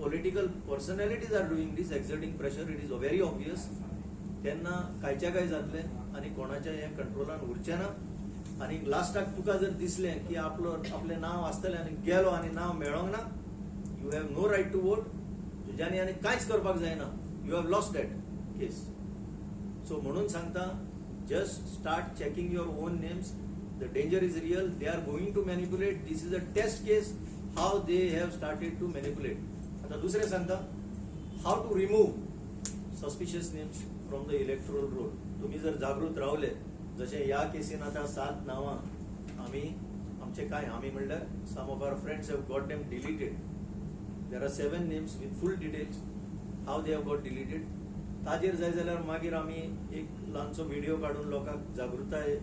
political personalities are doing this, exerting pressure, it is very obvious. त्यांना कायच्या काय जातले आणि कोणाच्या हे कंट्रोलान उरचे ना. आणि लास्टाक तुका जर दिसले की आपले नाव आसतले आणि गेलो आणि नाव मेळोंक ना, you have no right to vote, तुज्यानी आणि कांयच करपाक जायना, you have lost that case. So म्हणून सांगता, just start checking your own names. The danger is real. They are going to manipulate. This is a test case how they have started to manipulate. आता दुसरे सांगता, how to remove suspicious names from the electoral roll. तुम्ही जर जागृत रावले, जसे या casein आता 7 नावां आम्ही म्हणल्यार some of our friends have got them deleted. There are 7 names with full details how they have got deleted. ताजेर जाय जाल्यार मागीर आमी एक ल्हानसो व्हिडिओ काडून लोकांक जागृताय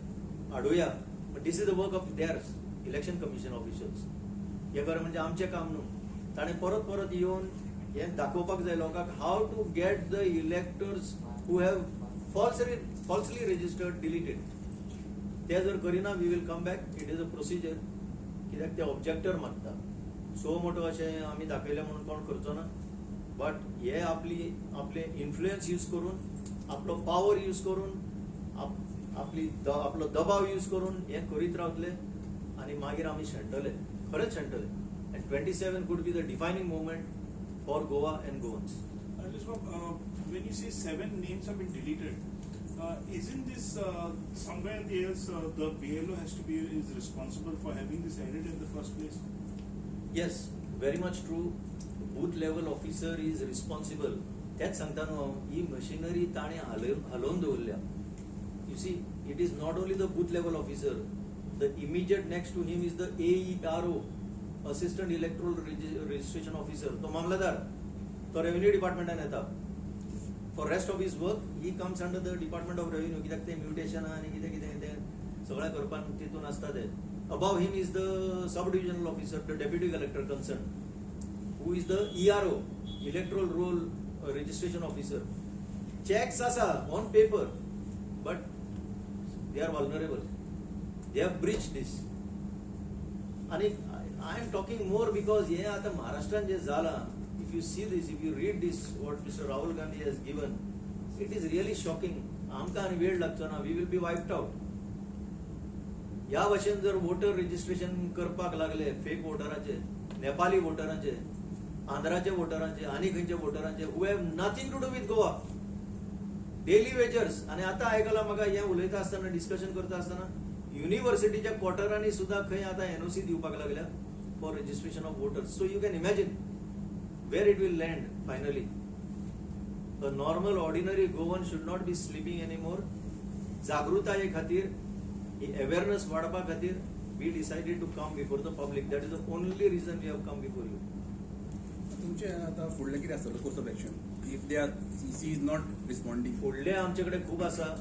हाडुया. But this is the work of theirs election commission officials. हे खरें म्हणजे आमचें काम न्हू. ताणें परत परत येवन हें दाखोवपाक जाय लोकांक how to get the electors who have falsely registered deleted. ते जर Kareena, we will come back. It is a procedure. कित्याक ते ऑब्जेक्टर मागता. सो मोठो अशें आमी दाखयलें म्हणून कोण करचो ना. बट हे आपले इन्फ्लुएन्स यूज करून, आपलो पावर यूज करून, आपलो दबाव यूज करून हे करीत रावतले आणि मागीर आमी शेणटले, खरेंच शेणटले. And 27 could be the defining moment for Goa and Goans. When you say 7 names have been deleted, isn't this somewhere else the BLO is responsible for having this added in the first place? Yes, very much true. Booth level officer is responsible. That's सांगता न्हू, ही machinery ताणें हलोवन दवरल्या. You see, it is not only the booth level officer. The immediate next to him is the AERO, Assistant Electoral Registration Officer. तो मामलेदार, तो revenue डिपार्टमेंटान येता. For rest of his work, he comes under the Department of Revenue. कित्याक ते mutation आणि कितें सगळें करपाक तितून आसता ते. Above him is the sub-divisional officer, the deputy collector concerned, who is the ERO, Electoral Roll Registration Officer. Checks asa on paper, but they are vulnerable. They have breached this. And I am talking more because हे आता महाराष्ट्रान जे जाला, if you see this, if you read this, what Mr. Rahul Gandhi has given, it is really shocking. आमकां आनी वेळ लागचो ना. We will be wiped out. ह्या भाशेन जर वोटर रजिस्ट्रेशन करपाक लागले फेक वोटरांचे, नेपाली वोटरांचे, आंध्राचे वोटरांचे, आनी खंयचे वोटरांचे, who have nothing to do with Goa, daily wagers. आनी आतां आयकलां म्हाका हें उलयता आसतना, डिस्कशन करता आसतना, युनिव्हर्सिटीच्या क्वॉर्टरांनी सुद्दां खंय आतां NOC दिवपाक लागल्या for registration of voters. So you can imagine where it will land finally. A normal ordinary Goan should not be sleeping anymore. जागृताये खातीर, awareness वाडपा खातीर, we decided to come before the public. That is the only reason we have come before you. तुमचे आता फुडले कितें आसतलो course of action if they are CC is not responding? फुडले आमचे कडेन खूब आसा.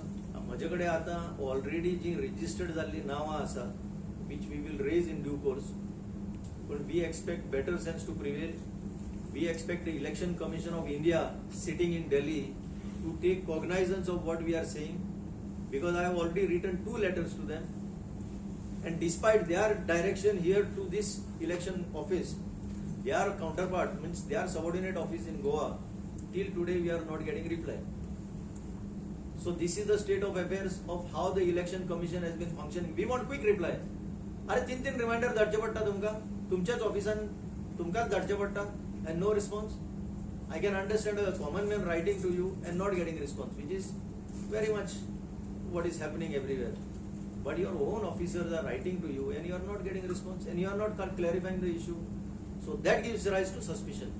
म्हजे कडेन आतां ऑलरेडी जी रजिस्टर्ड जाल्ली नांवां आसा, which we will raise in due course. But we expect better sense to prevail. We expect the Election Commission of India sitting in Delhi to take cognizance of what we are saying, because I have already written 2 letters to them, and despite their direction here to this election office, their counterpart, means their subordinate office in Goa, till today we are not getting reply. So this is the state of affairs of how the Election Commission has been functioning. We want quick reply. अरे 3 reminder धाडचे पडटा तुमकां, तुमच्याच ऑफिसान तुमकांच धाडचे पडटा. And no response. I can understand a common man writing to you and not getting response, which is very much what is happening everywhere. But your own officers are writing to you and you are not getting response and you are not clarifying the issue. So that gives rise to suspicion.